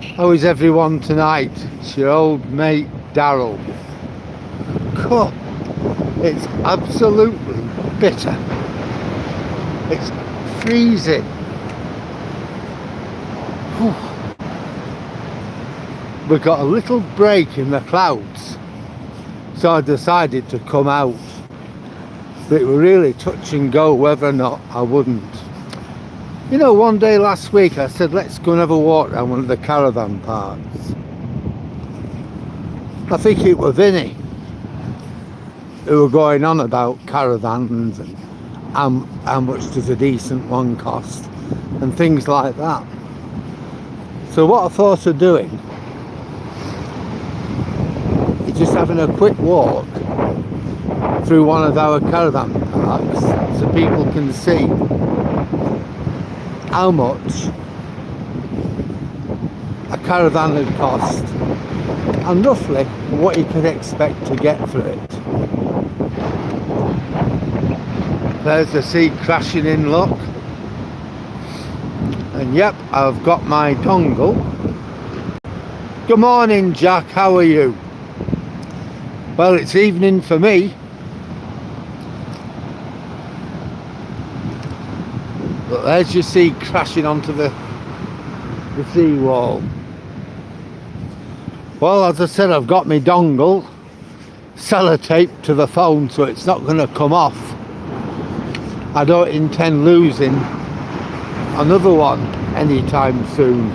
How is everyone tonight? It's your old mate Daryl. God, it's absolutely bitter. It's freezing. Whew. We've got a little break in the clouds, so I decided to come out. But it was really touch and go whether or not I wouldn't. You know, one day last week I said let's go and have a walk around one of the caravan parks. I think it was Vinny who were going on about caravans and how much does a decent one cost and things like that. So what I thought of doing is just having a quick walk through one of our caravan parks so people can see how much a caravan would cost and roughly what you could expect to get for it. There's the sea crashing in, look. And yep, I've got my dongle. Good morning, Jack, how are you? Well, it's evening for me. But there's your sea crashing onto the sea wall. Well, as I said, I've got my dongle sellotaped to the phone so it's not going to come off. I don't intend losing another one anytime soon.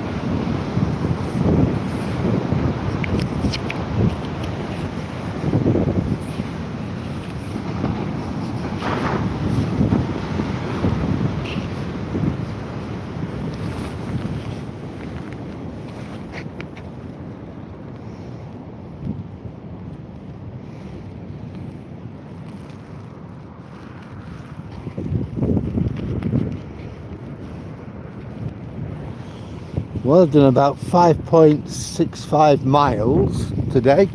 Well, I've done about 5.65 miles today.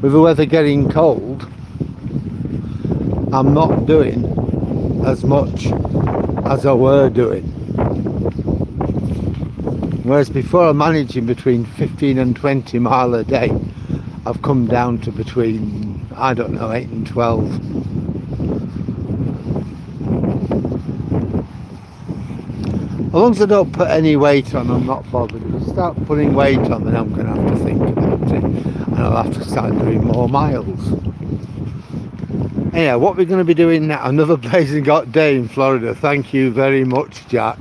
With the weather getting cold, I'm not doing as much as I were doing. Whereas before I'm managing between 15 and 20 mile a day, I've come down to between, I don't know, 8 and 12. As long as I don't put any weight on, I'm not bothered. If I start putting weight on, then I'm going to have to think about it. And I'll have to start doing more miles. Anyhow, what we're going to be doing now, another blazing hot day in Florida. Thank you very much, Jack.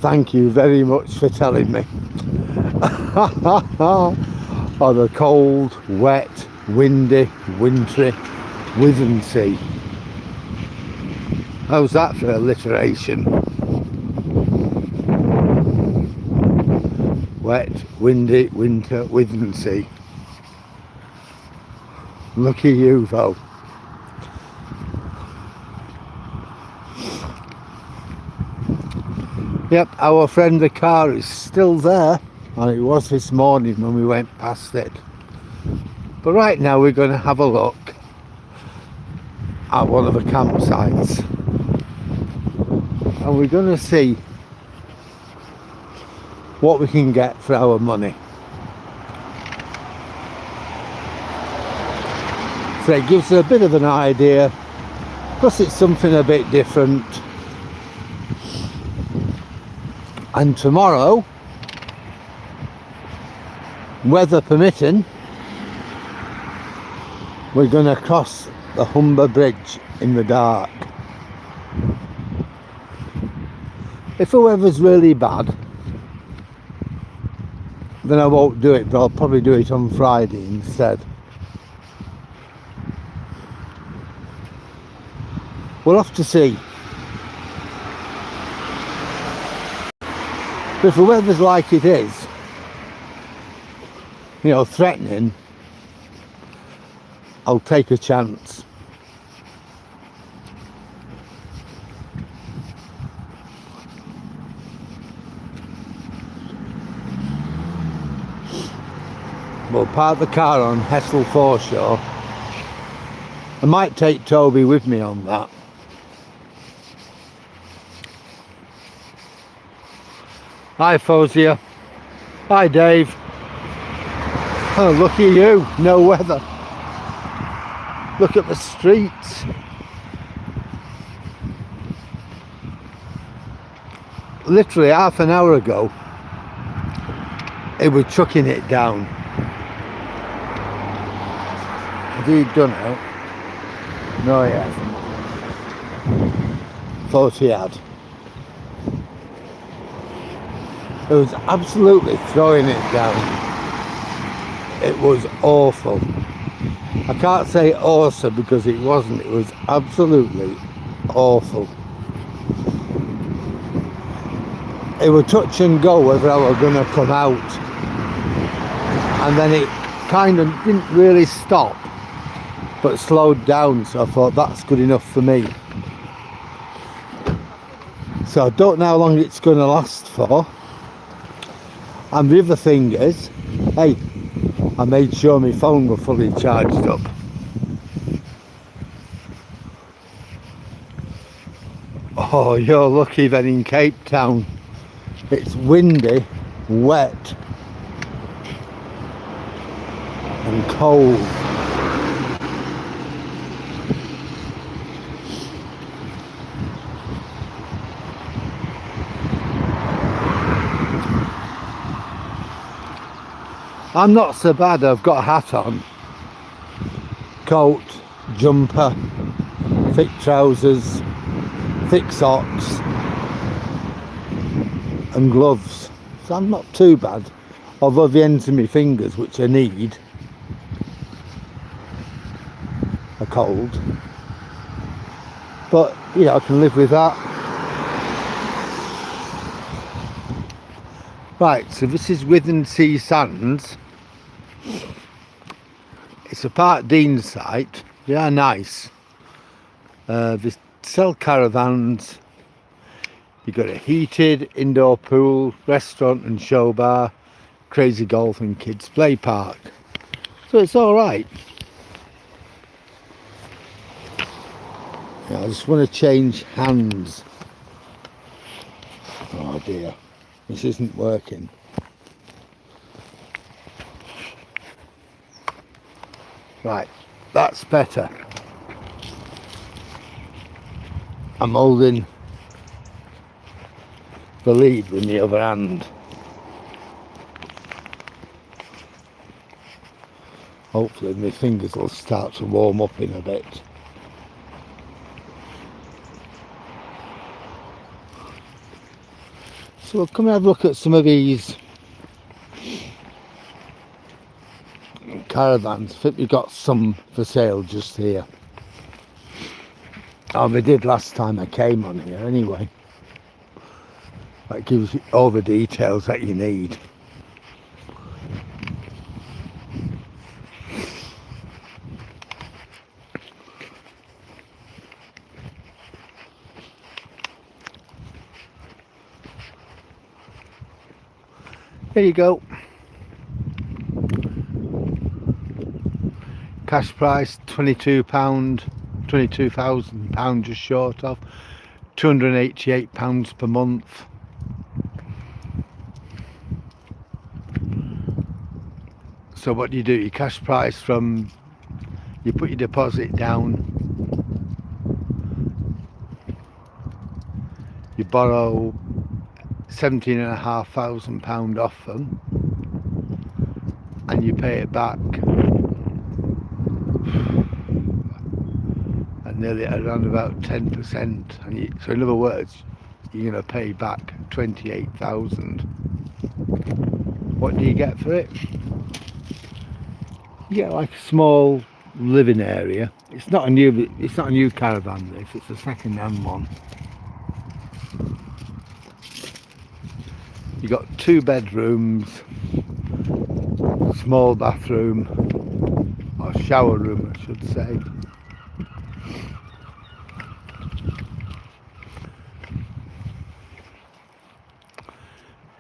Thank you very much for telling me. Oh, the cold, wet, windy, wintry Withernsea. How's that for alliteration? Wet, windy, winter, Withernsea. Lucky you though. Yep, our friend the car is still there, and it was this morning when we went past it. But right now we're going to have a look at one of the campsites, and we're going to see what we can get for our money. So it gives us a bit of an idea, plus it's something a bit different. And tomorrow, weather permitting, we're going to cross the Humber Bridge in the dark. If the weather's really bad, then I won't do it, but I'll probably do it on Friday instead. We'll have to see. But if the weather's like it is, you know, threatening, I'll take a chance. We'll park the car on Hessel Foreshore. I might take Toby with me on that. Hi Fozia. Hi Dave. Oh, look at you, no weather. Look at the streets. Literally half an hour ago, it was chucking it down. Has he done it? No, he hasn't. Thought he had. It was absolutely throwing it down. It was awful. I can't say awesome because it wasn't. It was absolutely awful. It was touch and go whether I was going to come out. And then it kind of didn't really stop, but slowed down. So I thought that's good enough for me. So I don't know how long it's going to last for. And the other thing is, hey, I made sure my phone was fully charged up. Oh, you're lucky then in Cape Town. It's windy, wet and cold. I'm not so bad. I've got a hat on, coat, jumper, thick trousers, thick socks and gloves, so I'm not too bad, although the ends of my fingers, which I need, are cold, but you know, I can live with that. Right, so this is Withernsea Sands. It's a Park Dean site. They are nice. They sell caravans. You've got a heated indoor pool, restaurant and show bar, crazy golf and kids play park. So it's all right. Yeah, I just want to change hands. Oh dear, this isn't working. Right, that's better. I'm holding the lead with the other hand. Hopefully my fingers will start to warm up in a bit. So we'll come and have a look at some of these caravans. I think we've got some for sale just here. Oh, we did last time I came on here anyway. That gives you all the details that you need. There you go. Cash price £22, £22,000 just short of, £288 per month. So what do? Your cash price from, you put your deposit down, you borrow £17,500 off them, and you pay it back at nearly around about 10%. And so in other words, you're going to pay back 28,000. What do you get for it? You get like a small living area. It's not a new caravan this, it's a second-hand one. You got 2 bedrooms, small bathroom, or shower room I should say.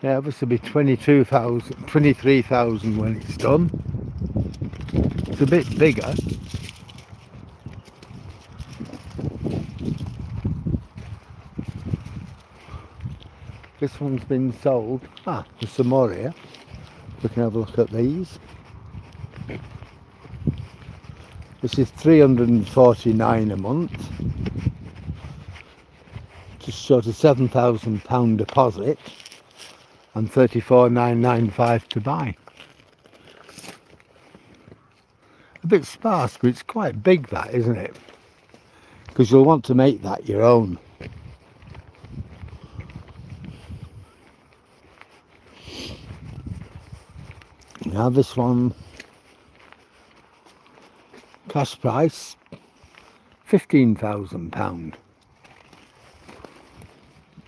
Yeah, this will be 23,000 when it's done. It's a bit bigger. This one's been sold. There's some more here. We can have a look at these. This is £349 a month. Just short of £7,000 deposit and 34,995 to buy. A bit sparse, but it's quite big, that, isn't it? Because you'll want to make that your own. Now this one, cash price £15,000.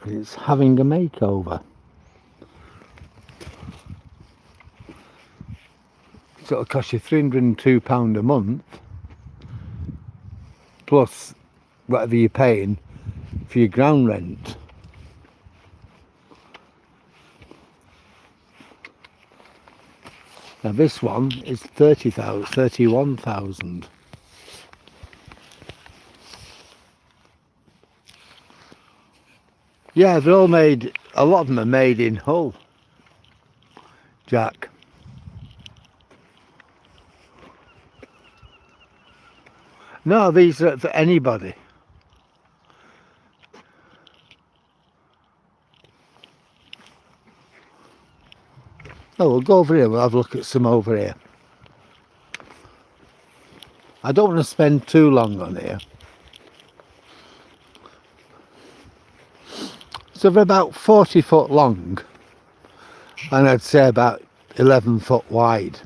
It's having a makeover. So it'll cost you £302 a month, plus whatever you're paying for your ground rent. Now this one is 31,000. Yeah, they're all made, a lot of them are made in Hull, Jack. No, these are for anybody. Oh, we'll go over here, we'll have a look at some over here. I don't want to spend too long on here. So they're about 40 foot long, and I'd say about 11 foot wide.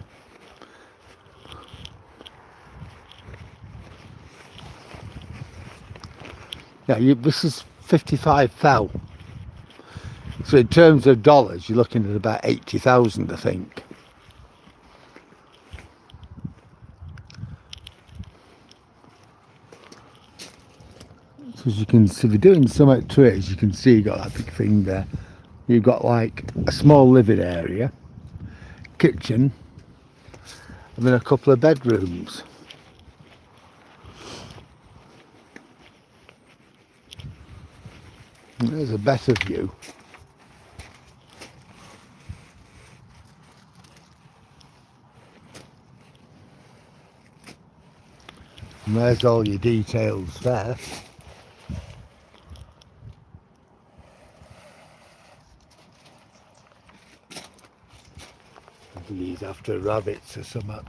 Yeah, this is 55 thou. So in terms of dollars, you're looking at about 80,000, I think. So as you can see, if you're doing something to it, as you can see, you've got that big thing there. You've got like a small living area, kitchen, and then a couple of bedrooms. And there's a better view. And there's all your details there. I think he's after rabbits or something.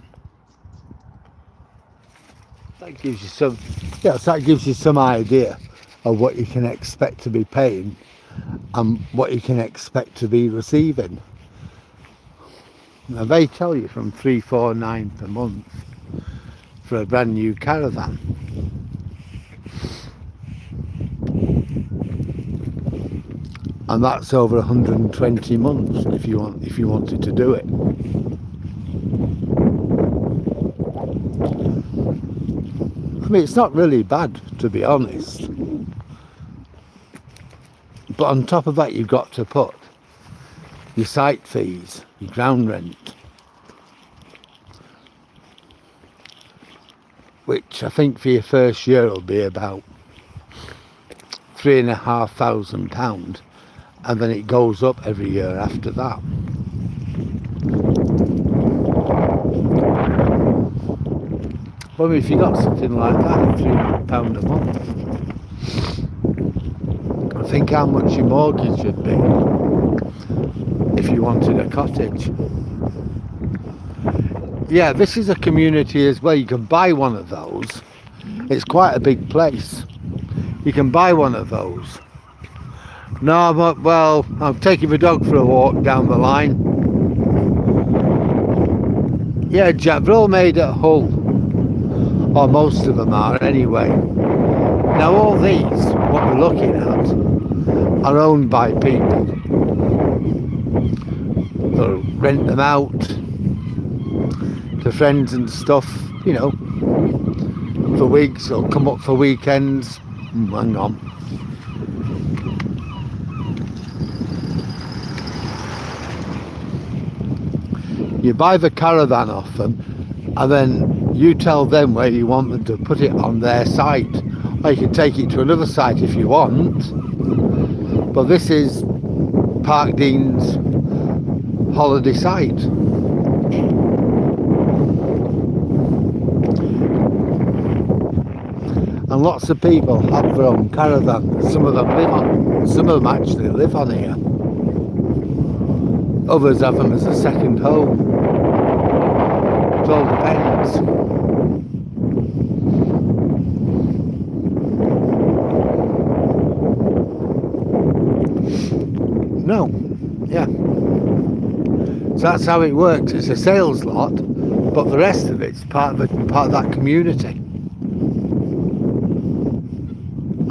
That gives you some, yes, that gives you some idea of what you can expect to be paying and what you can expect to be receiving. Now they tell you from £349 per month for a brand new Caravan. And that's over 120 months if you wanted to do it. I mean, it's not really bad, to be honest. But on top of that, you've got to put your site fees, your ground rent, which I think for your first year will be about £3,500, and then it goes up every year after that. Well, if you got something like that, £300 a month, I think how much your mortgage should be if you wanted a cottage. Yeah, this is a community as well. You can buy one of those. It's quite a big place. You can buy one of those. No, but, well, I'm taking the dog for a walk down the line. Yeah, Jack, they're all made at Hull. Or most of them are, anyway. Now all these, what we're looking at, are owned by people. They'll rent them out to friends and stuff, you know, for weeks, or come up for weekends. Hang on. You buy the Caravan off them, and then you tell them where you want them to put it on their site, or you can take it to another site if you want. But this is Park Dean's holiday site. And lots of people have their own caravan. Some of them actually live on here. Others have them as a second home. It all depends. No, yeah. So that's how it works. It's a sales lot, but the rest of it's part of that community.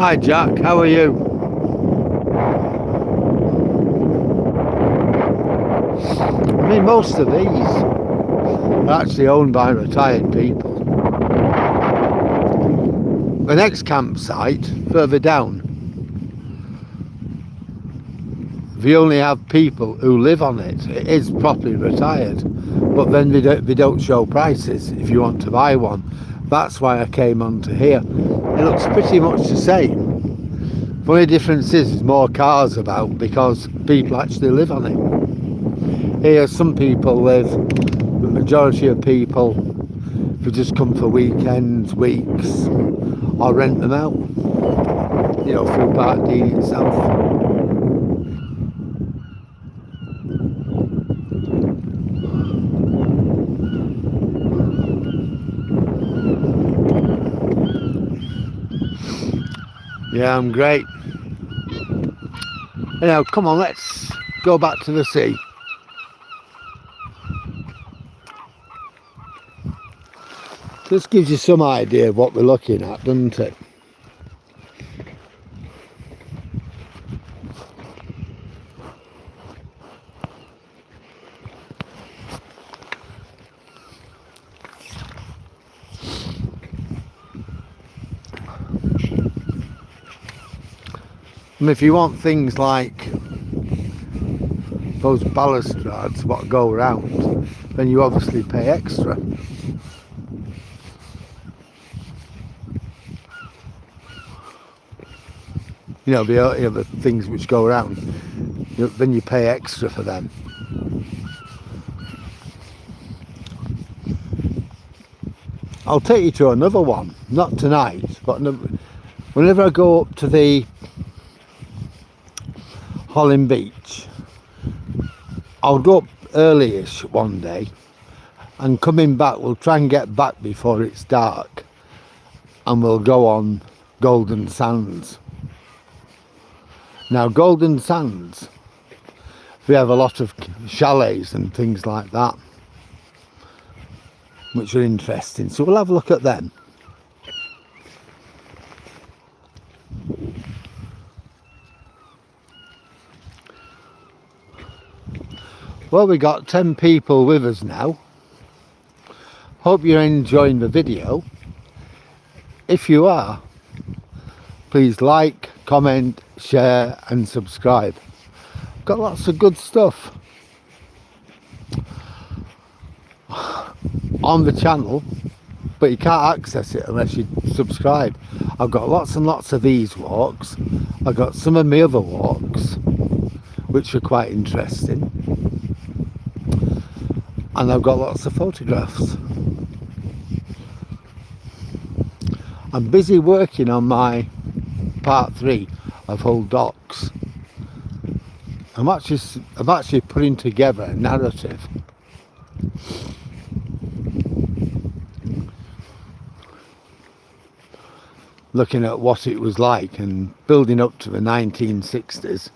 Hi Jack, how are you? I mean, most of these are actually owned by retired people. The next campsite, further down, we only have people who live on it. It is properly retired, but then they don't show prices if you want to buy one. That's why I came onto here. It looks pretty much the same. The only difference is there's more cars about because people actually live on it. Here some people live, the majority of people who just come for weekends, weeks, or rent them out, you know, through Park Dean itself. Yeah, I'm great. Now, come on, let's go back to the sea. This gives you some idea of what we're looking at, doesn't it? And if you want things like those balustrades what go around, then you obviously pay extra. You know, the things which go around, then you pay extra for them. I'll take you to another one, not tonight, but whenever I go up to the Holland Beach, I'll go up early-ish one day, and coming back, we'll try and get back before it's dark, and we'll go on Golden Sands. Now, Golden Sands, we have a lot of chalets and things like that, which are interesting, so we'll have a look at them. Well, we got 10 people with us now. Hope you're enjoying the video. If you are, please like, comment, share and subscribe. Got lots of good stuff on the channel, but you can't access it unless you subscribe. I've got lots and lots of these walks. I've got some of my other walks which are quite interesting, and I've got lots of photographs. I'm busy working on my part 3 of Hull Docks. I'm actually putting together a narrative. Looking at what it was like and building up to the 1960s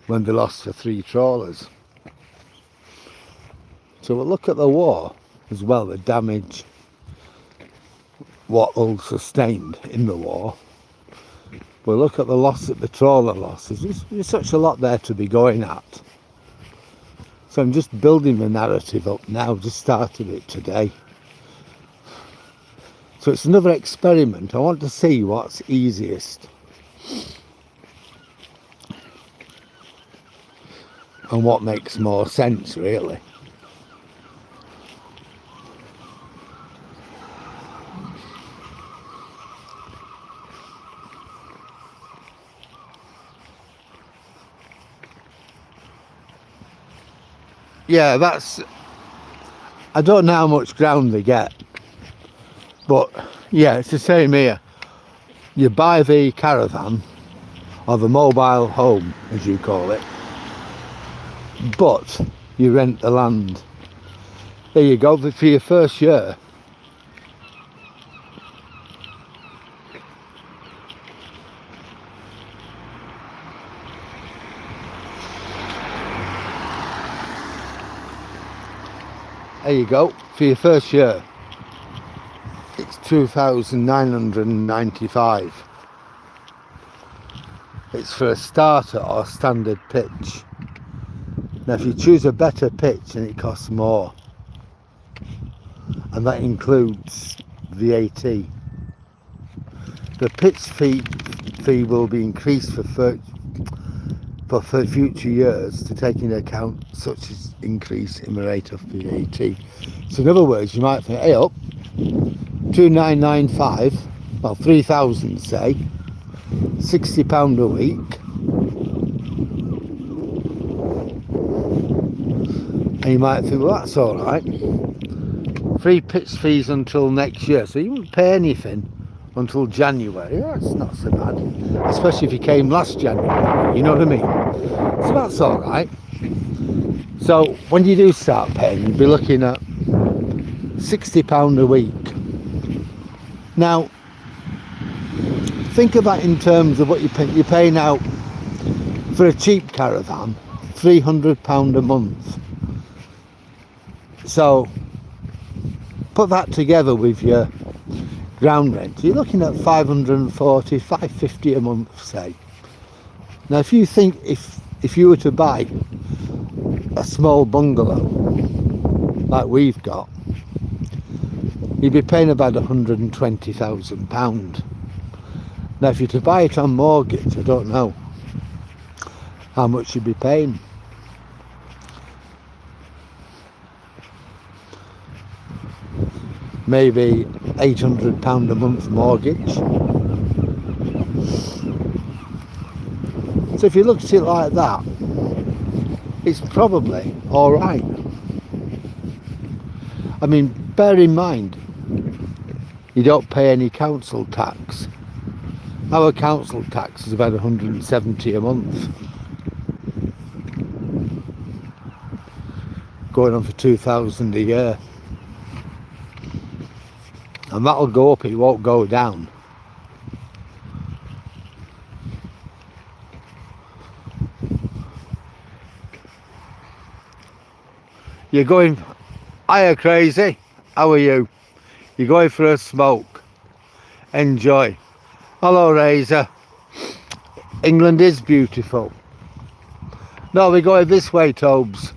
when they lost the 3 trawlers. So we'll look at the war as well, the damage, what Hull sustained in the war. We'll look at the loss at the trawler losses. There's such a lot there to be going at. So I'm just building the narrative up now, just started it today. So it's another experiment. I want to see what's easiest and what makes more sense, really. yeah, that's, I don't know how much ground they get, but yeah, it's the same here. You buy the caravan, or the mobile home as you call it, but you rent the land. There you go, for your first year. There you go, for your first year. It's 2,995. It's for a starter or standard pitch. Now if you choose a better pitch, then it costs more. And that includes VAT. The pitch fee will be increased for future years to take into account such as increase in the rate of VAT. So in other words, you might think, hey up, 2,995, well 3,000 say, £60 a week, and you might think, well that's alright, free pitch fees until next year, so you won't pay anything until January. That's not so bad, especially if you came last January, you know what I mean? So that's alright. So when you do start paying, you'll be looking at £60 a week. Now think of that in terms of what you're paying out for a cheap caravan, £300 a month. So put that together with your ground rent, you're looking at 540, 550 a month, say. Now if you think, if you were to buy a small bungalow like we've got, you'd be paying about £120,000. Now if you're to buy it on mortgage, I don't know how much you'd be paying. Maybe £800 a month mortgage. So if you look at it like that, it's probably alright. I mean, bear in mind, you don't pay any council tax. Our council tax is about 170 a month. Going on for 2,000 a year. And that'll go up, it won't go down. You're going, hiya crazy, how are you? You're going for a smoke. Enjoy. Hello Razor. England is beautiful. No, we're going this way, Tobes.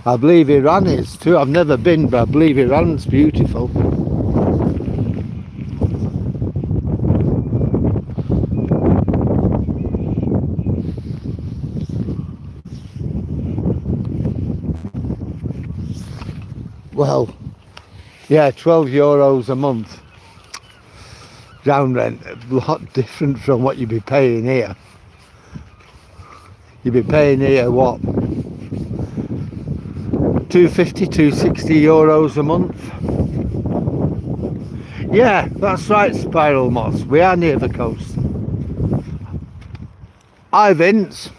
I believe Iran is too. I've never been, but I believe Iran's beautiful. Well, yeah, €12 a month. Ground rent, a lot different from what you'd be paying here. You'd be paying here what? 250, 260 euros a month. Yeah, that's right, Spiral Moss. We are near the coast. Hi Vince.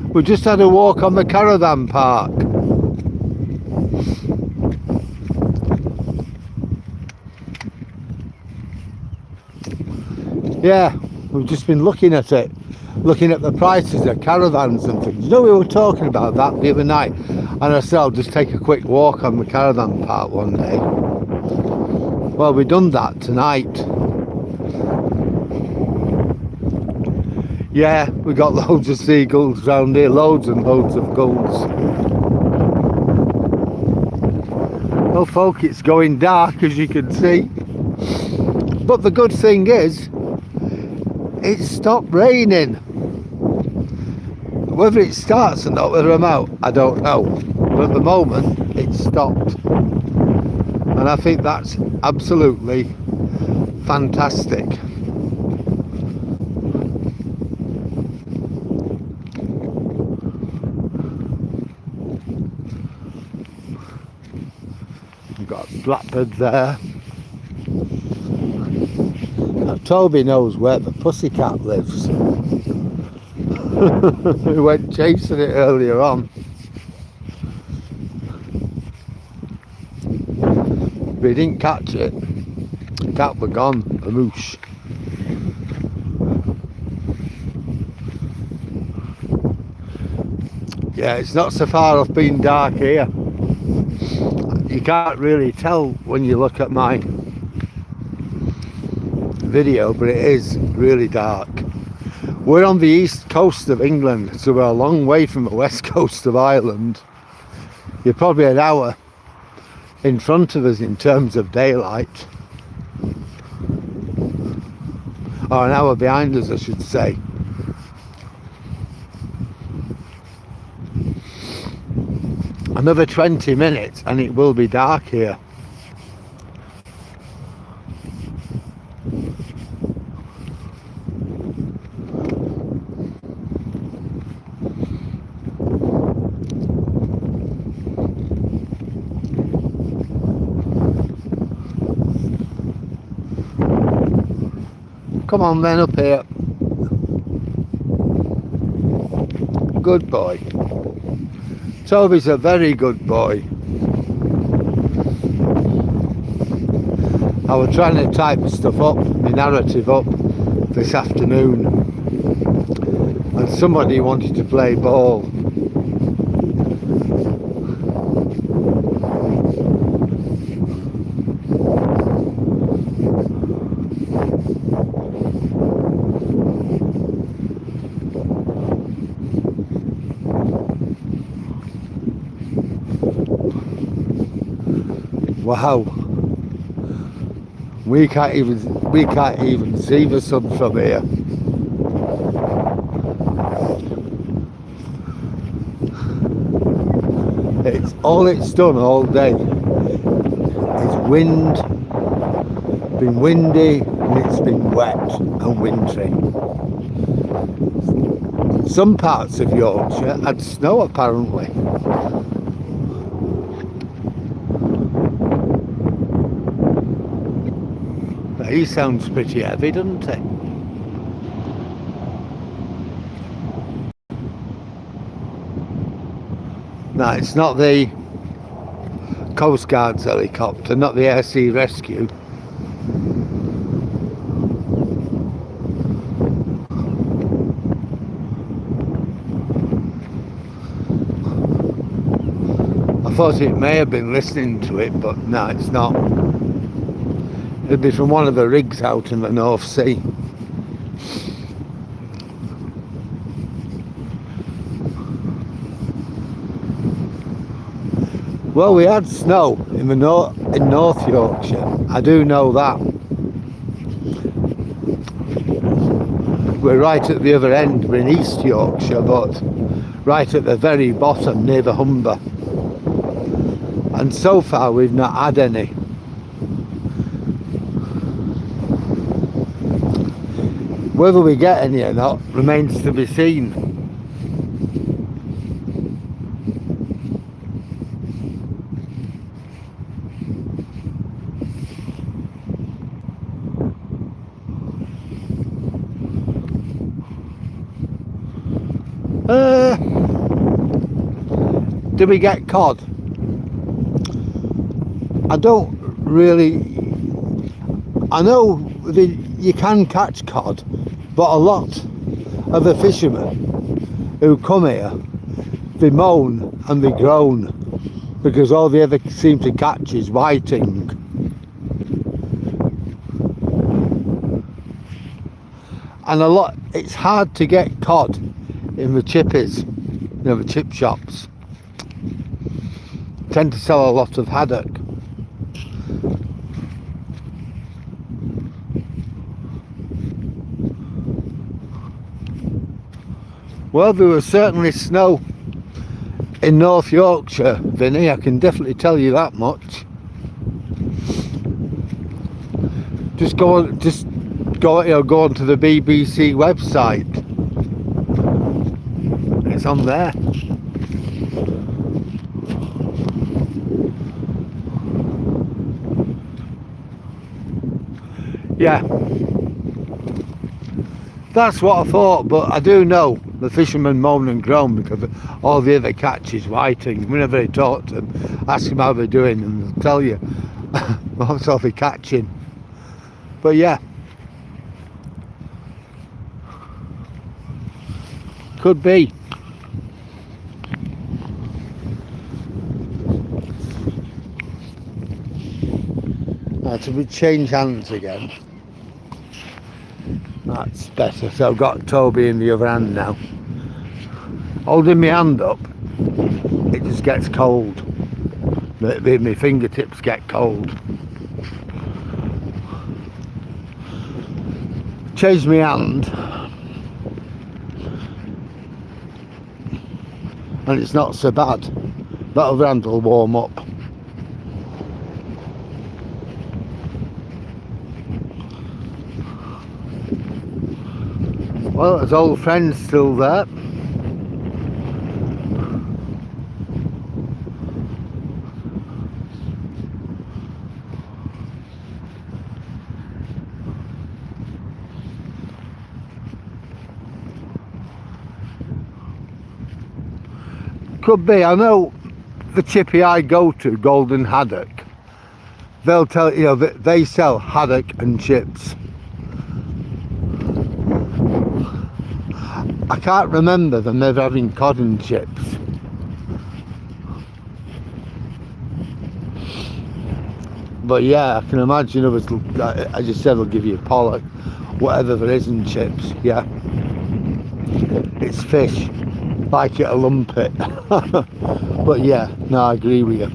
We just had a walk on the Caravan park. Yeah, we've just been looking at it. Looking at the prices of caravans and things. You know, we were talking about that the other night, and I said I'll just take a quick walk on the Caravan park one day. Well, we've done that tonight. Yeah, we got loads of seagulls round here, loads and loads of gulls. Well folk, it's going dark as you can see, but the good thing is it stopped raining. Whether it starts or not, whether I'm out, I don't know, but at the moment it stopped, and I think that's absolutely fantastic. blackbird there. Now, Toby knows where the pussycat lives. We went chasing it earlier on. But he didn't catch it. The cat were gone, a moosh. Yeah, it's not so far off being dark here. You can't really tell when you look at my video, but it is really dark. We're on the east coast of England, so we're a long way from the west coast of Ireland. You're probably an hour in front of us in terms of daylight. Or an hour behind us, I should say. Another 20 minutes and it will be dark here. Come on then, up here. Good boy. Toby's a very good boy. I was trying to type stuff up, my narrative up this afternoon, and somebody wanted to play ball. Wow, we can't even see the sun from here. It's all it's done all day. It's wind, been windy, and it's been wet and wintry. Some parts of Yorkshire had snow apparently. He sounds pretty heavy, doesn't he? No, it's not the Coast Guard's helicopter, not the Air Sea Rescue. I thought it may have been listening to it, but no, it's not. It'd be from one of the rigs out in the North Sea. Well, we had snow in North Yorkshire. I do know that. We're right at the other end. We're in East Yorkshire, but right at the very bottom near the Humber. And so far we've not had any. Whether we get any or not remains to be seen. Do we get cod? I don't really. I know that you can catch cod, but a lot of the fishermen who come here, they moan and they groan because all they ever seem to catch is whiting. And it's hard to get cod in the chippies, the chip shops. Tend to sell a lot of haddock. Well, there was certainly snow in North Yorkshire, Vinny, I can definitely tell you that much. Go on to the BBC website. It's on there. Yeah, that's what I thought, but I do know the fishermen moan and groan because all the other catch is whiting. Whenever they talk to them, ask them how they're doing, and they'll tell you what sort of catching. But yeah, could be. Right, so we change hands again. That's better. So I've got Toby in the other hand now. Holding my hand up, it just gets cold. My fingertips get cold. Change my hand, and it's not so bad. That other hand will warm up. Well, there's old friends still there. Could be. I know the chippy I go to, Golden Haddock, they'll tell you know that they sell haddock and chips. I can't remember them ever having cod and chips. But yeah, I can imagine others, as you said, they'll give you pollock, whatever there is in chips. Yeah, it's fish. Like it or lump it. But yeah, no, I agree with you.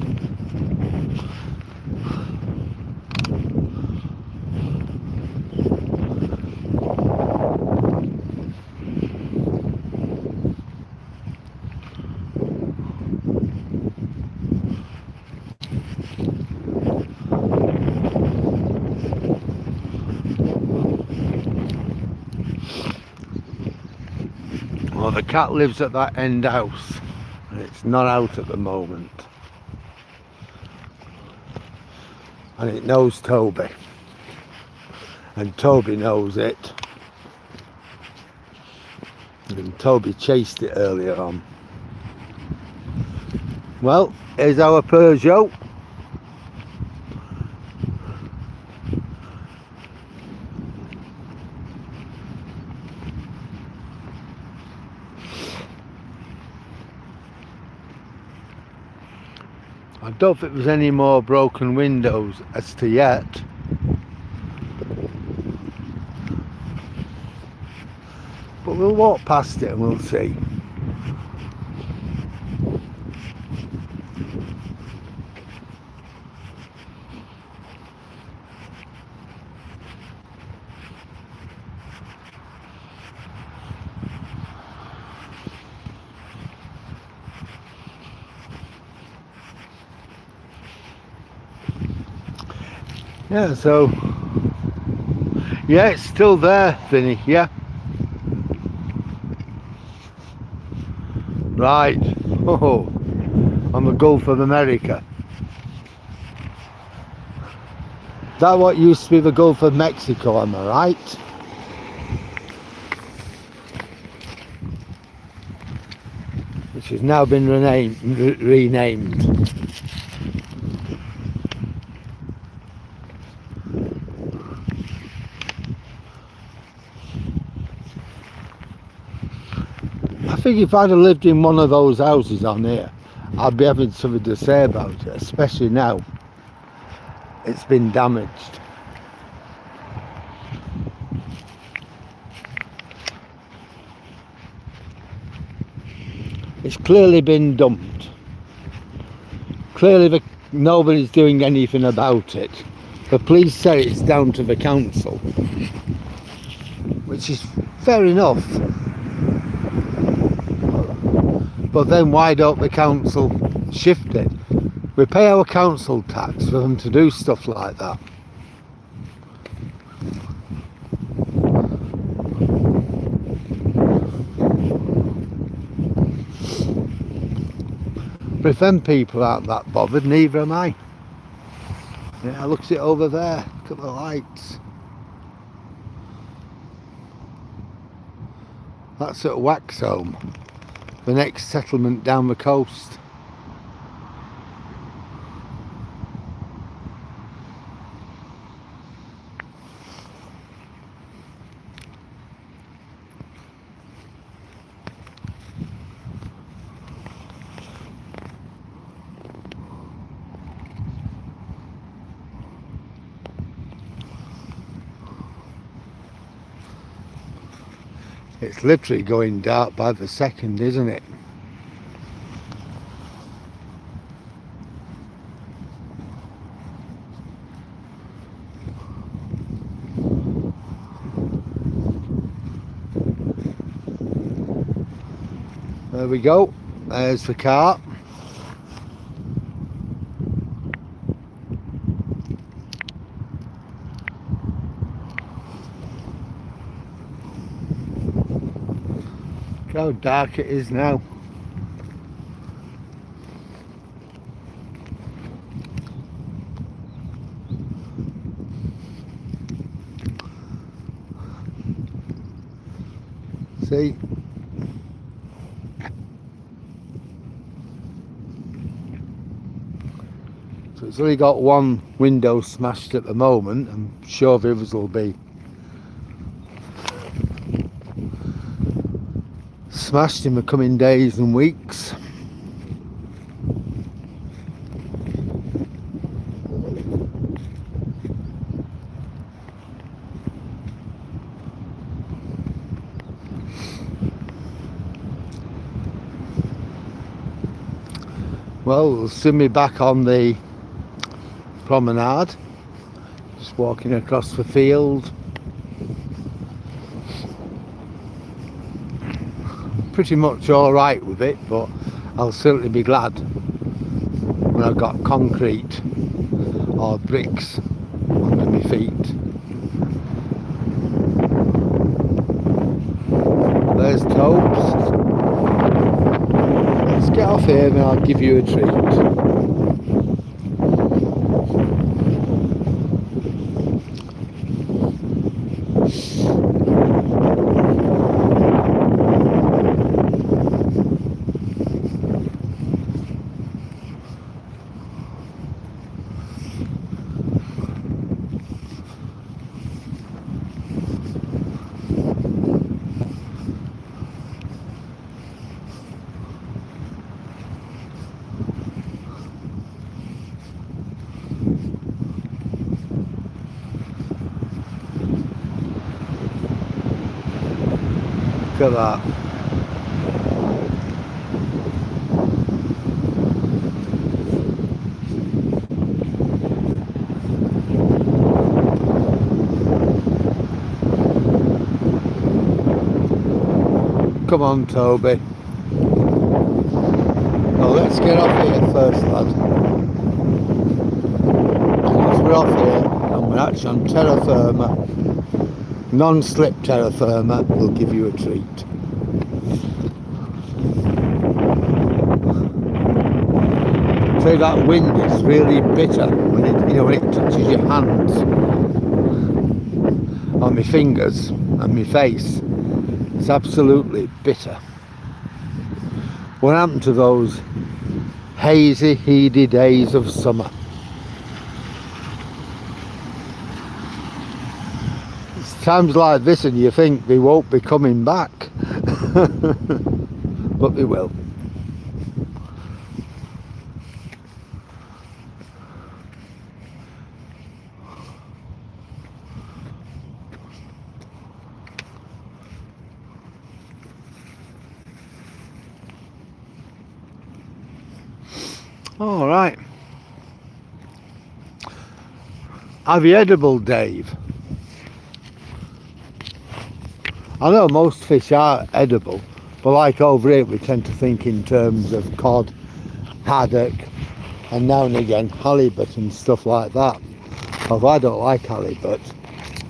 Well, the cat lives at that end house and it's not out at the moment, and it knows Toby, and Toby knows it, and Toby chased it earlier on. Well, here's our Peugeot. I don't think there's any more broken windows as to yet. But we'll walk past it and we'll see. Yeah, so yeah, it's still there, Vinny. Yeah, right. Oh, on the Gulf of America. That what used to be the Gulf of Mexico, am I right? Which has now been renamed. I think if I'd have lived in one of those houses on here, I'd be having something to say about it, especially now it's been damaged. It's clearly been dumped. Clearly nobody's doing anything about it. The police say it's down to the council, which is fair enough. But then why don't the council shift it? We pay our council tax for them to do stuff like that. But if them people aren't that bothered, neither am I. Yeah, look at it over there. Look at the lights. That's at Waxholme, the next settlement down the coast. It's literally going dark by the second, isn't it? There we go. There's the car. Look how dark it is now. See? So it's only got one window smashed at the moment. I'm sure the others will be smashed in the coming days and weeks. Well, we'll soon be back on the promenade, just walking across the field. Pretty much all right with it, but I'll certainly be glad when I've got concrete or bricks under my feet. There's Tobes. Let's get off here and I'll give you a treat. Look at that. Come on, Toby. Well, let's get off here first, lad. Once we're off here, and we're actually on terra firma, non-slip terra firma, will give you a treat. So that wind is really bitter when it touches your hands, on my fingers and my face. It's absolutely bitter. What happened to those hazy, heady days of summer? It's times like this and you think they won't be coming back. But they will. All right. Have you edible, Dave? I know most fish are edible, but like over here we tend to think in terms of cod, haddock, and now and again halibut and stuff like that. Although I don't like halibut.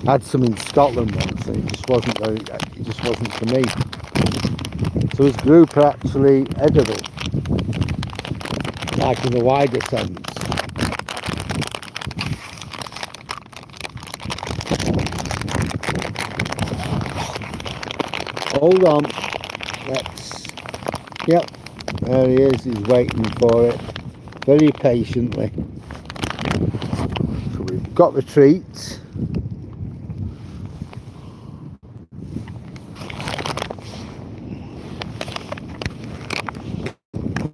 I had some in Scotland once and it just wasn't for me. So this group are actually edible, like in the wider sense. Hold on. Let's. Yep. There he is. He's waiting for it very patiently. So we've got the treats.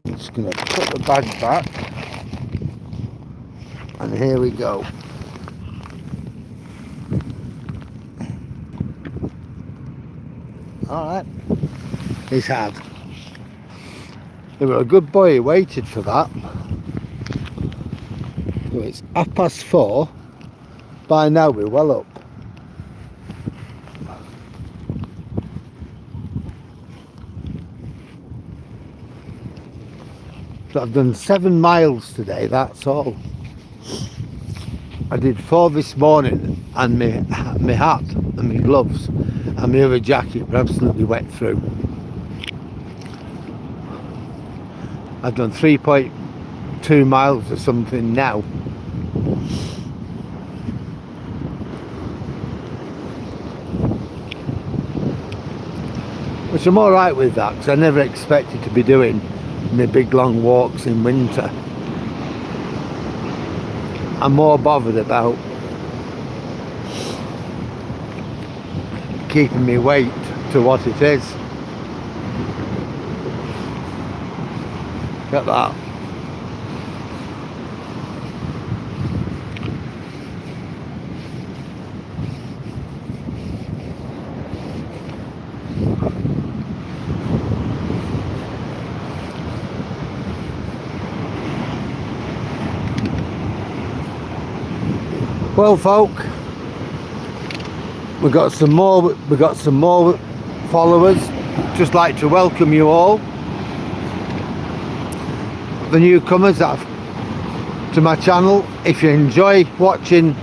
Just going to put the bag back. And here we go. Alright. He's had. They were a good boy, he waited for that. So it's 4:30. By now we're well up. So I've done 7 miles today, that's all. I did 4 this morning, and my hat and my gloves and my other jacket were absolutely wet through. I've done 3.2 miles or something now. Which I'm alright with that, because I never expected to be doing my big long walks in winter. I'm more bothered about keeping my weight to what it is. Get that. Well, folk, we've got some more followers. Just like to welcome you all, the newcomers to my channel. If you enjoy watching,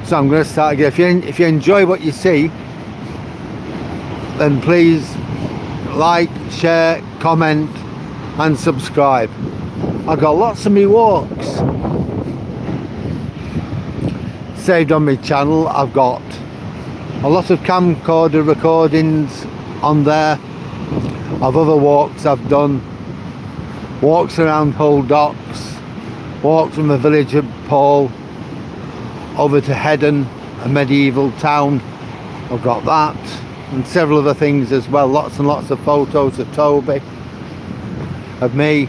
so I'm going to start again. If you enjoy what you see, then please like, share, comment and subscribe. I've got lots of me walks saved on my channel. I've got a lot of camcorder recordings on there of other walks I've done. Walks around Hull Docks, walks from the village of Paul over to Heddon, a medieval town. I've got that and several other things as well. Lots and lots of photos of Toby, of me.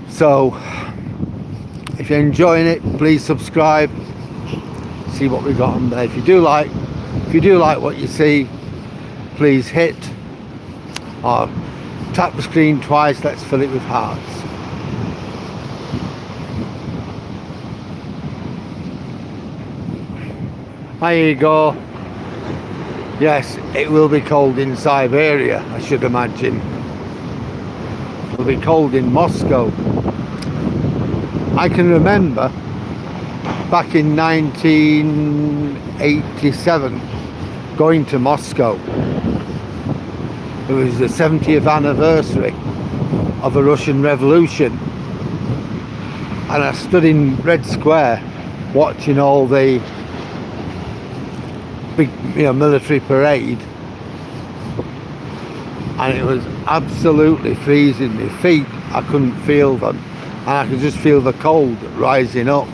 So if you're enjoying it, please subscribe. See what we've got on there. If you do like what you see, please hit or tap the screen twice. Let's fill it with hearts. There you go. Yes, it will be cold in Siberia, I should imagine. It will be cold in Moscow. I can remember back in 1987 going to Moscow. It was the 70th anniversary of the Russian Revolution, and I stood in Red Square watching all the big, military parade, and it was absolutely freezing. My feet, I couldn't feel them, and I could just feel the cold rising up.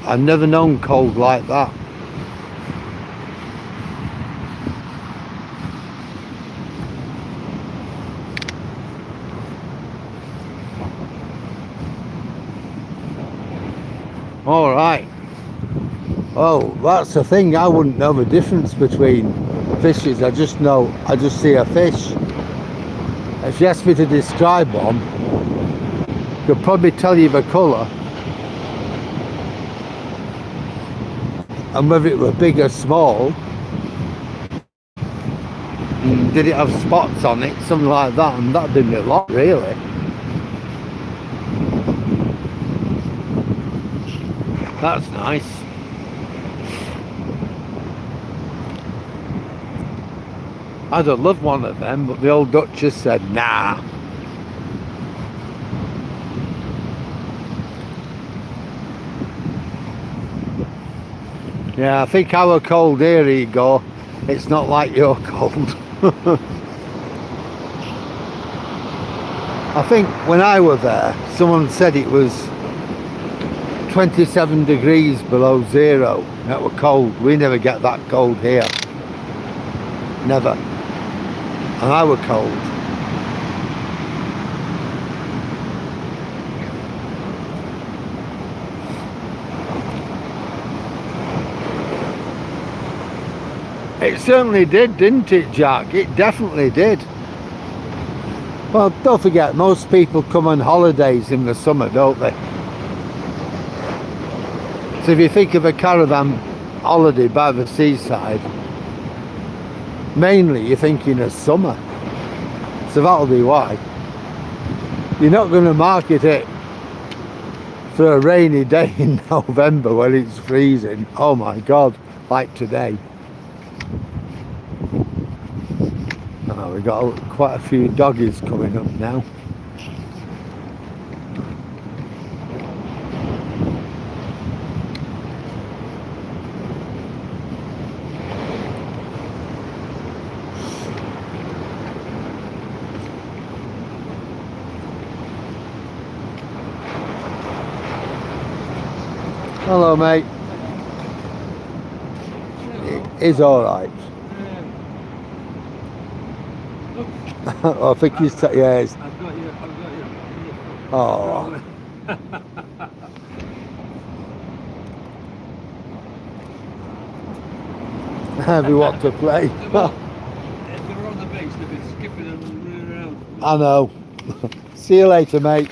I've never known cold like that. All right. Oh, that's the thing. I wouldn't know the difference between fishes. I just see a fish. If you asked me to describe one, I could probably tell you the colour and whether it were big or small. And did it have spots on it, something like that, and that'd be a lot, really. That's nice. I'd have loved one of them, but the old Duchess said, nah. Yeah, I think our cold here, Igor, it's not like your cold. I think when I was there, someone said it was 27 degrees below zero. That were cold. We never get that cold here. Never. And I were cold. It certainly did, didn't it, Jack? It definitely did. Well, don't forget, most people come on holidays in the summer, don't they? So if you think of a caravan holiday by the seaside, mainly you're thinking of summer. So that'll be why. You're not going to market it for a rainy day in November when it's freezing. Oh my God, like today. Oh, we've got quite a few doggies coming up now. Hello, mate. He's alright. I think he's... yeah, it's... I've got you. Oh. Have you want to play? If they were on the beach, they'd be skipping and running around. I know. See you later, mate.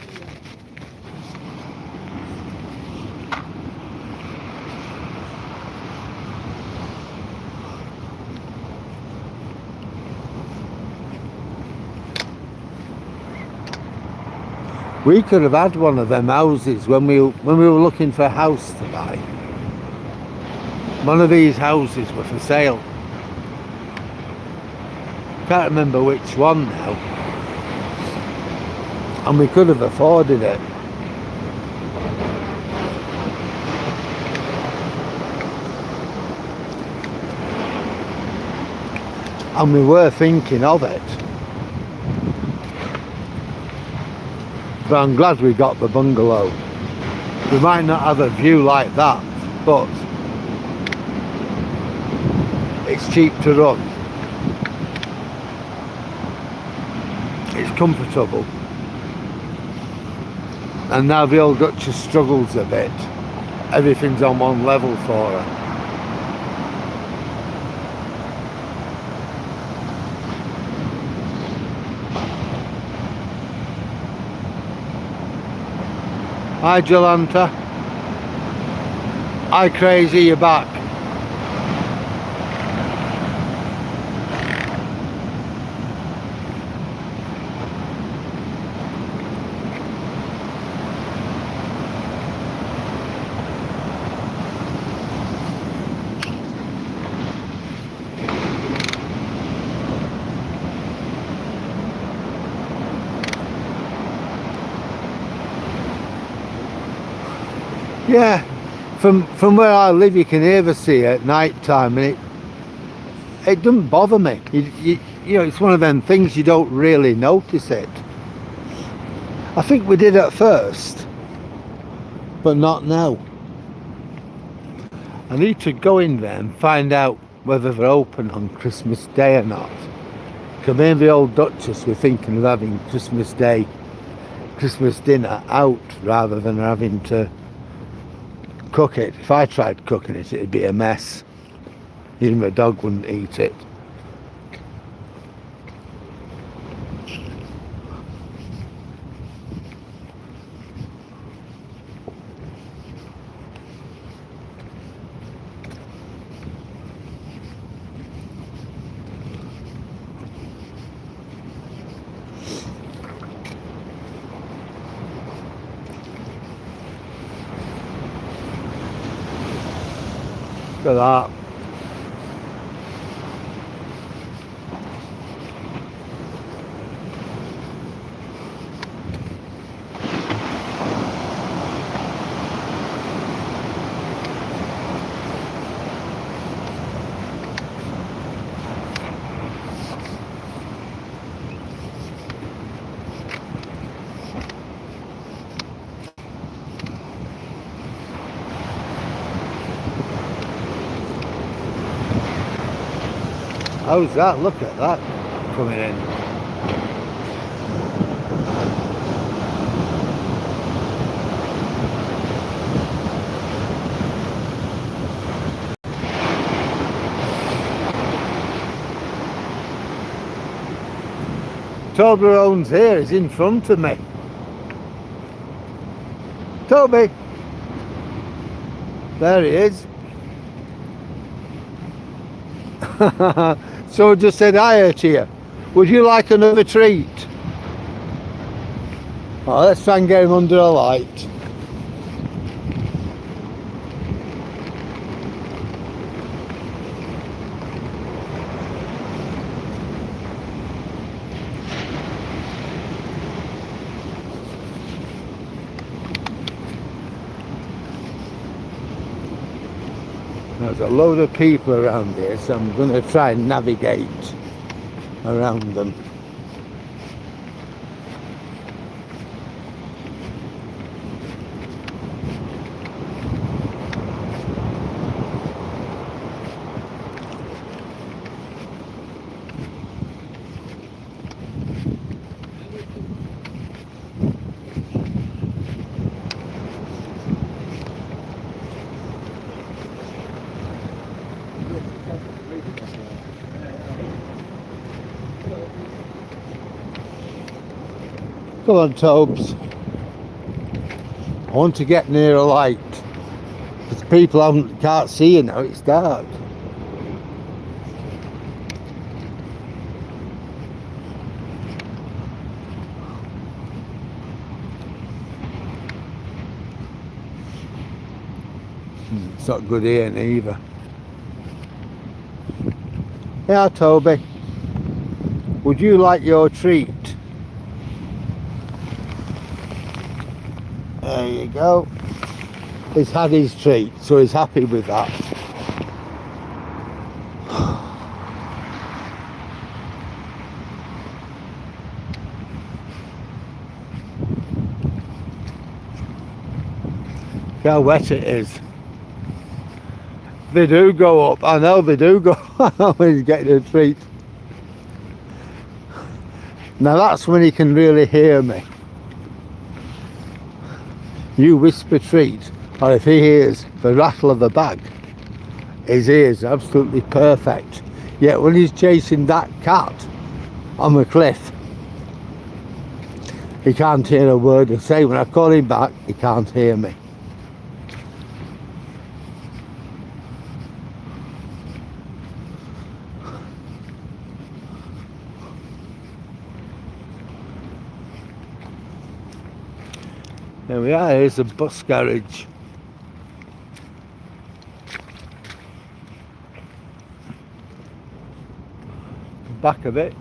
We could have had one of them houses when we were looking for a house to buy. One of these houses were for sale. Can't remember which one now. And we could have afforded it. And we were thinking of it. But I'm glad we got the bungalow. We might not have a view like that, but it's cheap to run. It's comfortable. And now the old Duchess struggles a bit. Everything's on one level for her. Hi Jolanta. Hi Crazy, you're back. Yeah, from where I live you can hear the sea at night time, and it doesn't bother me. You know, it's one of them things you don't really notice it. I think we did at first, but not now. I need to go in there and find out whether they're open on Christmas Day or not. Because me and the old Duchess were thinking of having Christmas Day, Christmas dinner out rather than having to cook it. If I tried cooking it, it'd be a mess. Even the dog wouldn't eat it. Look at that. How's that? Look at that coming in. Toblerone's here, he's in front of me. Toby! There he is. So just said hi to you. Would you like another treat? Oh, let's try and get him under a light. There's a load of people around here, so I'm going to try and navigate around them. Come on, Tobes. I want to get near a light. Because people can't see you now, it's dark. It's not good here neither. Yeah, Toby. Would you like your treat? There you go. He's had his treat, so he's happy with that. Look how wet it is. They do go up, I know they do go up when he's getting a treat. Now that's when he can really hear me. You whisper treat, or if he hears the rattle of the bag, his ears are absolutely perfect. Yet when he's chasing that cat on the cliff, he can't hear a word I say. When I call him back, he can't hear me. There we are, here's the bus garage. Back of it.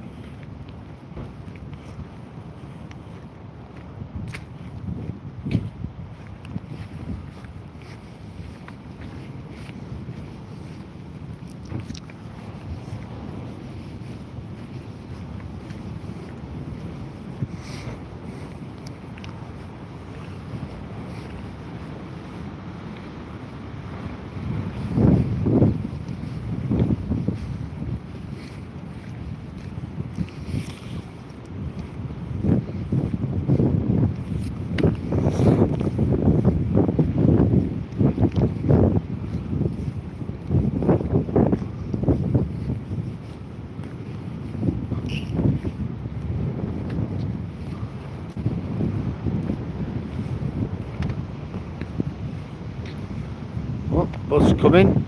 Oh, bus coming.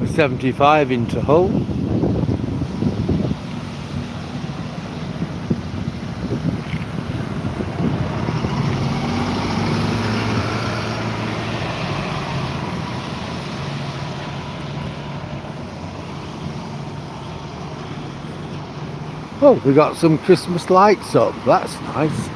75 into Hull. Oh, we got some Christmas lights up, that's nice.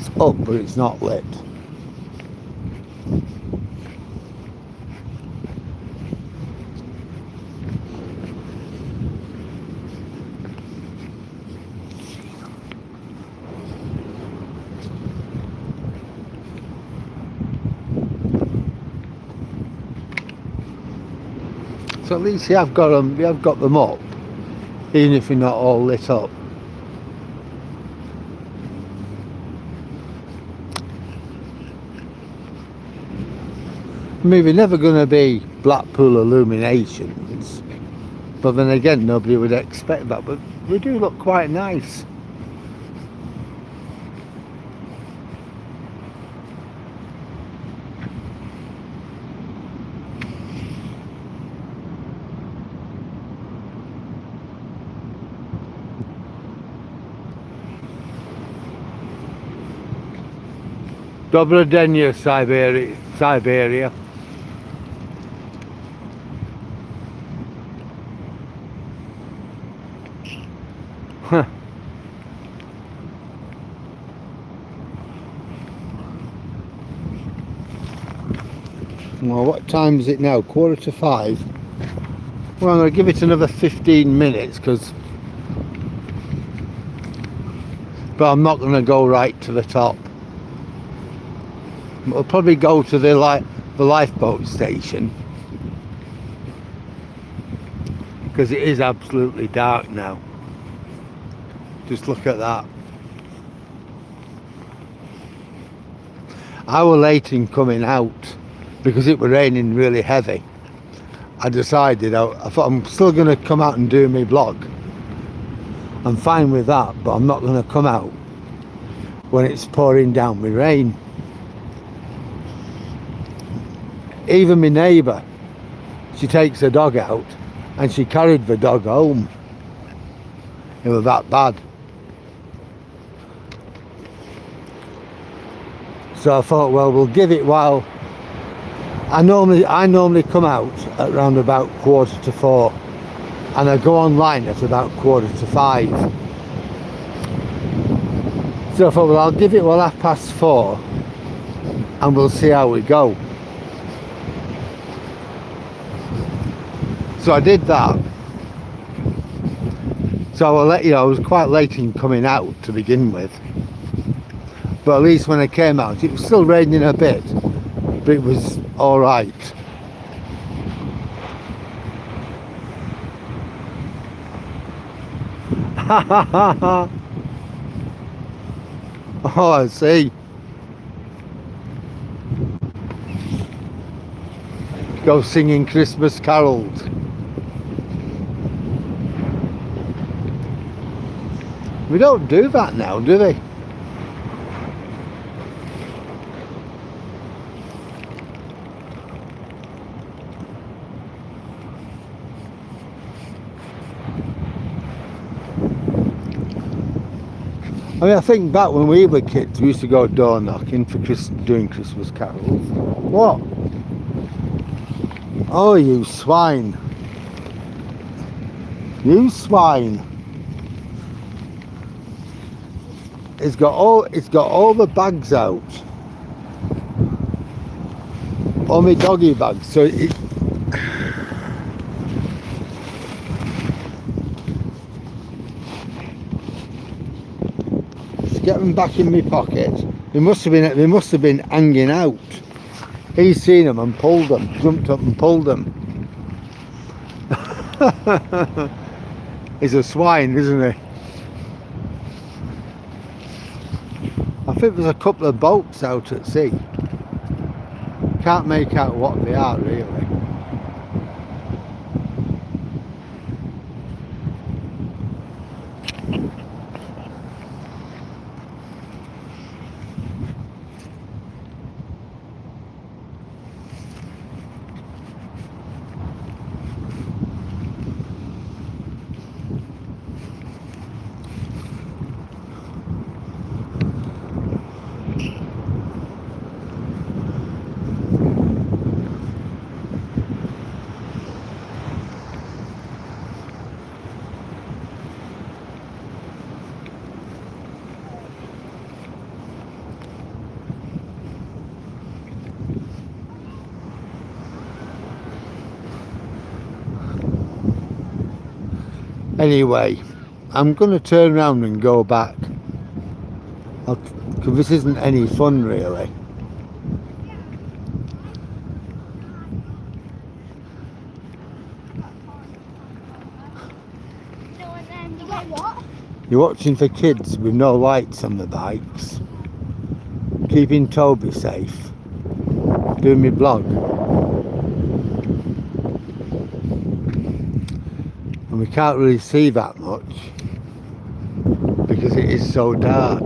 It's up, but it's not lit. So at least you have got them up, even if you're not all lit up. I mean, we're never going to be Blackpool illuminations, but then again, nobody would expect that. But we do look quite nice. Dobra denia, Siberia. Huh. Well, what time is it now? 4:45. Well, I'm going to give it another 15 minutes, but I'm not going to go right to the top. We'll probably go to the lifeboat station, because it is absolutely dark now. Just look at that. I was late in coming out because it was raining really heavy. I decided, I thought I'm still going to come out and do my vlog. I'm fine with that, but I'm not going to come out when it's pouring down with rain. Even my neighbour, she takes the dog out and she carried the dog home. It was that bad. So I thought, well, we'll give it while. I normally come out at around about 4:45, and I go online at about 4:45. So I thought, well, I'll give it while 4:30, and we'll see how we go. So I did that. So I'll let you know, I was quite late in coming out to begin with. But at least when I came out, it was still raining a bit, but it was all right. Oh, I see. Go singing Christmas carols. We don't do that now, do they? I mean, I think back when we were kids, we used to go door knocking for doing Christmas carols. What? Oh, you swine. You swine. It's got all the bags out. All my doggy bags. So it, get them back in my pocket. They must have been hanging out. He's seen them and pulled them, jumped up and pulled them. He's a swine, isn't he? I think there's a couple of boats out at sea. Can't make out what they are really. Anyway, I'm going to turn around and go back. Because this isn't any fun really. You're watching for kids with no lights on the bikes. Keeping Toby safe. Doing my blog. And we can't really see that much because it is so dark. So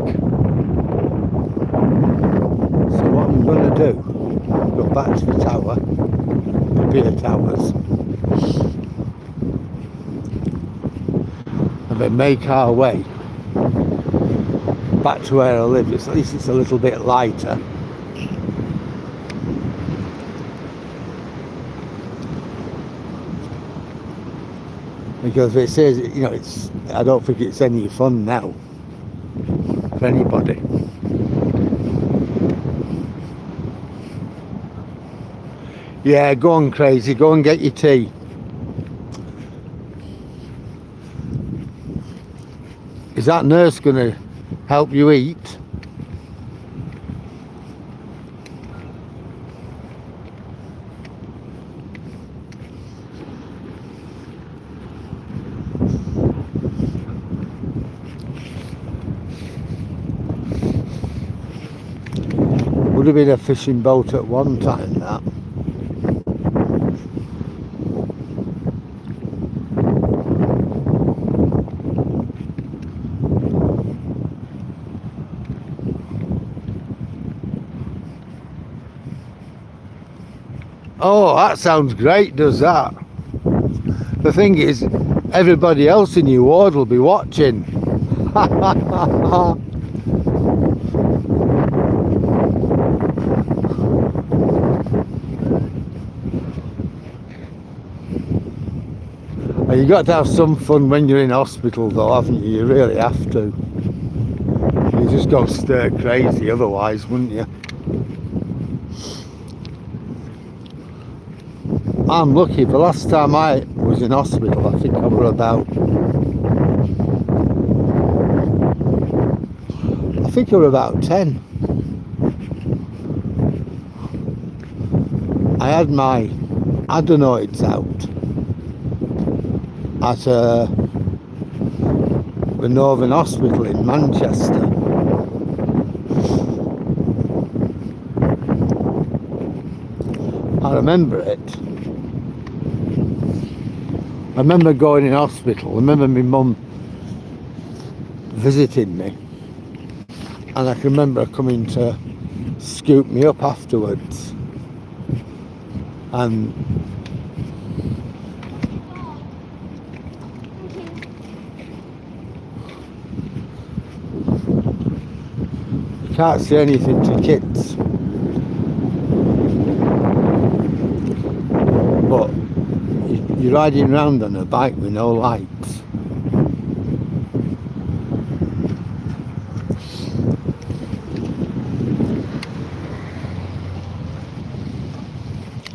what I'm going to do, go back to the tower, the pier towers, and then make our way back to where I live. At least it's a little bit lighter. Because it says, you know, I don't think it's any fun now for anybody. Yeah, go on crazy, go and get your tea. Is that nurse going to help you eat? Would have been a fishing boat at one time, that. Oh, that sounds great, does that? The thing is, everybody else in your ward will be watching. You got to have some fun when you're in hospital though, haven't you? You really have to. You just go stir crazy otherwise, wouldn't you? I'm lucky. The last time I was in hospital, I think I was about... I think I was about 10. I had my adenoids out at the Northern Hospital in Manchester. I remember it. I remember going in hospital. I remember my mum visiting me, and I can remember her coming to scoop me up afterwards. And you can't say anything to kids, but you're riding around on a bike with no lights.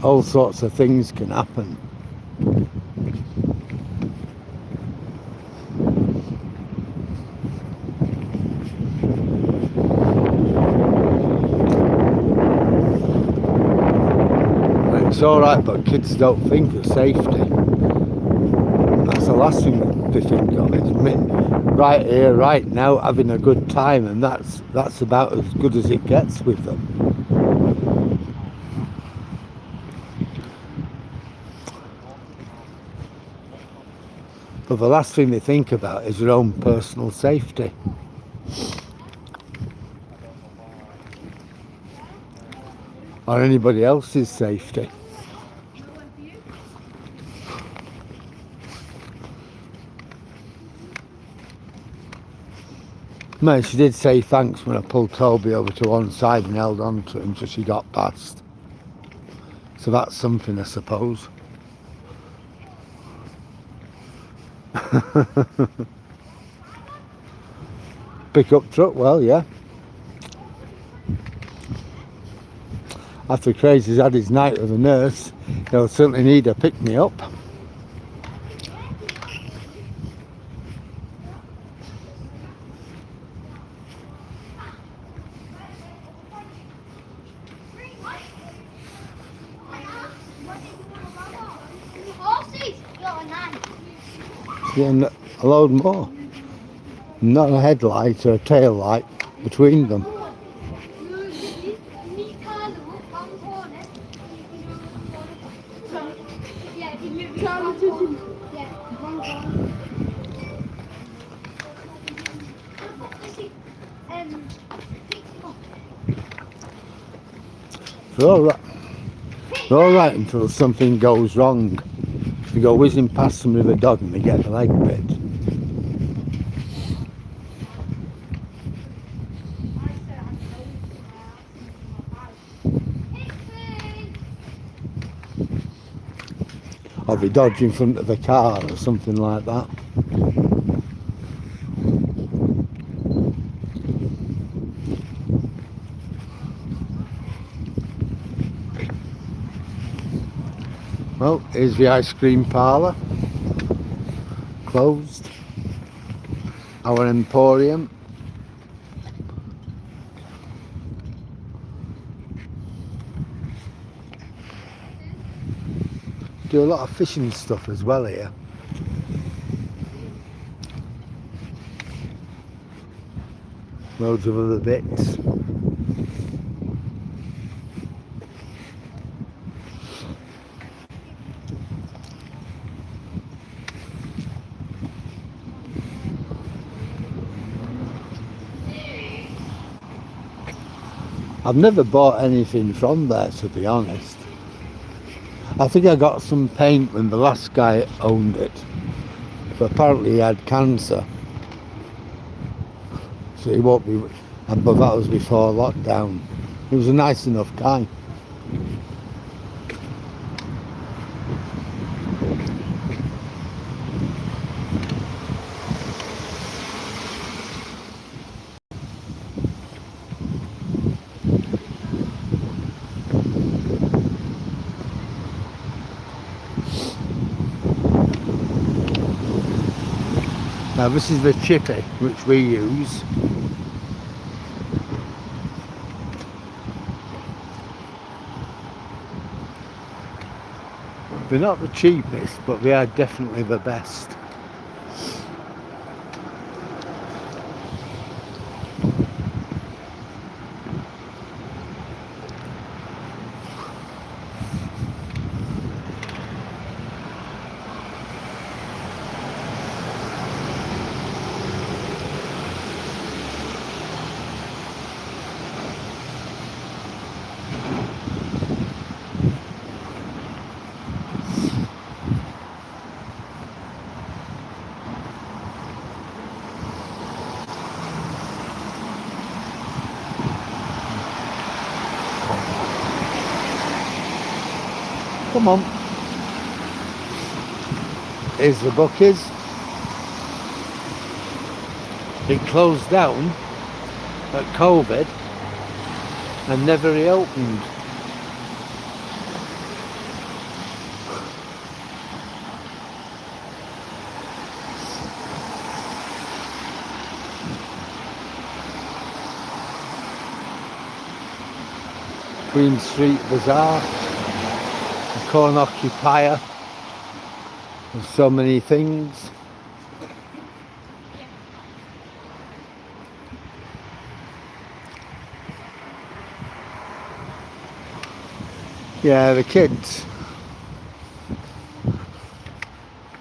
All sorts of things can happen. It's alright, but kids don't think of safety. That's the last thing they think of. It's right here, right now, having a good time, and that's about as good as it gets with them. But the last thing they think about is their own personal safety. Or anybody else's safety. Man, she did say thanks when I pulled Toby over to one side and held on to him so she got past. So that's something, I suppose. Pick-up truck, well, yeah. After Crazy's had his night with the nurse, he'll certainly need a pick-me-up. Getting a load more. Not a headlight or a tail light between them. They're all right until something goes wrong. You go whizzing past them with a dog and they get the leg bit. Or they dodge in front of a car or something like that. Well, here's the ice cream parlour. Closed. Our emporium. Do a lot of fishing stuff as well here. Loads of other bits. I've never bought anything from there, to be honest. I think I got some paint when the last guy owned it, but apparently he had cancer, so he won't be. But that was before lockdown. He was a nice enough guy. Now this is the chippy which we use. They're not the cheapest, but they are definitely the best. Come on. Here's the Buckies. It closed down at COVID and never reopened. Queen Street Bazaar, a corn occupier of so many things. Yeah, the kids.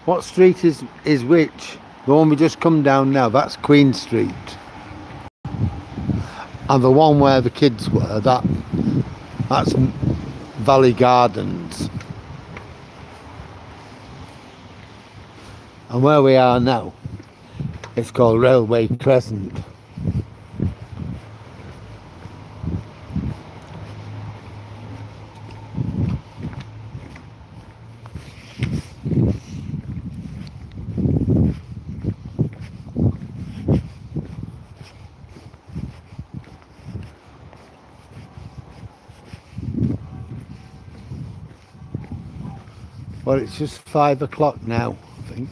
What street is which? The one we just come down now, that's Queen Street. And the one where the kids were, that's Valley Gardens. And where we are now, it's called Railway Crescent. Well, it's just 5 o'clock now, I think.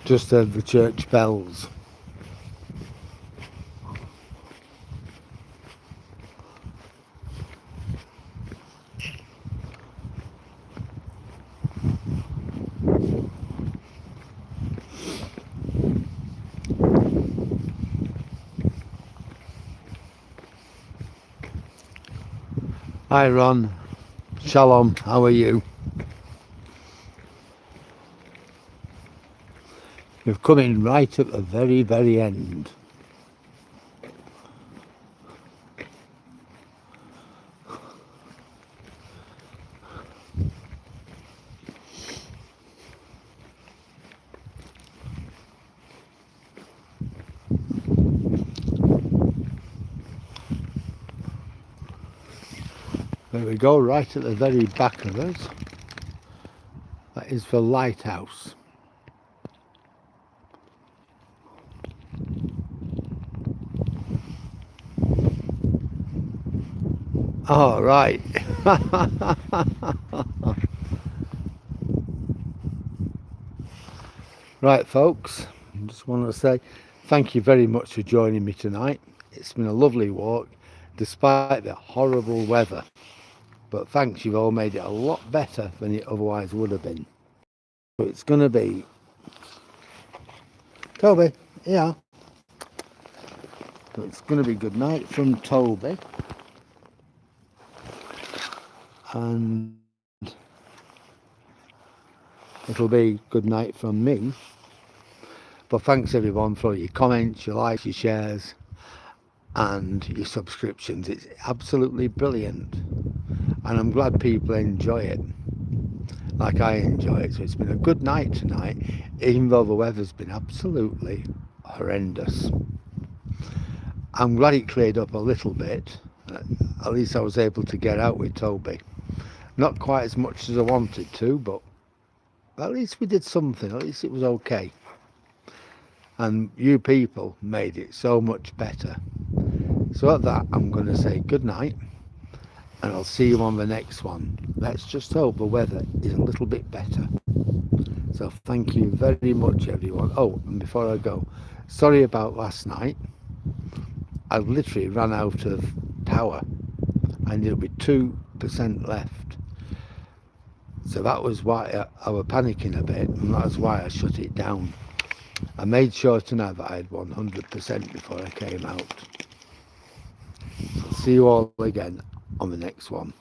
Just heard the church bells. Hi Ron. Shalom. How are you? You've come in right at the very, very end. There we go, right at the very back of us. That is the lighthouse. All right. Right, folks, I just want to say thank you very much for joining me tonight. It's been a lovely walk, despite the horrible weather. But thanks, you've all made it a lot better than it otherwise would have been. So it's going to be... Toby, yeah. So it's going to be good night from Toby. And it'll be good night from me. But thanks everyone for your comments, your likes, your shares and your subscriptions. It's absolutely brilliant. And I'm glad people enjoy it like I enjoy it. So it's been a good night tonight, even though the weather's been absolutely horrendous. I'm glad it cleared up a little bit. At least I was able to get out with Toby. Not quite as much as I wanted to, but at least we did something. At least it was okay. And you people made it so much better. So at that, I'm going to say good night, and I'll see you on the next one. Let's just hope the weather is a little bit better. So thank you very much, everyone. Oh, and before I go, sorry about last night. I literally ran out of power, and there'll be 2% left. So that was why I was panicking a bit, and that's why I shut it down. I made sure tonight that I had 100% before I came out. See you all again on the next one.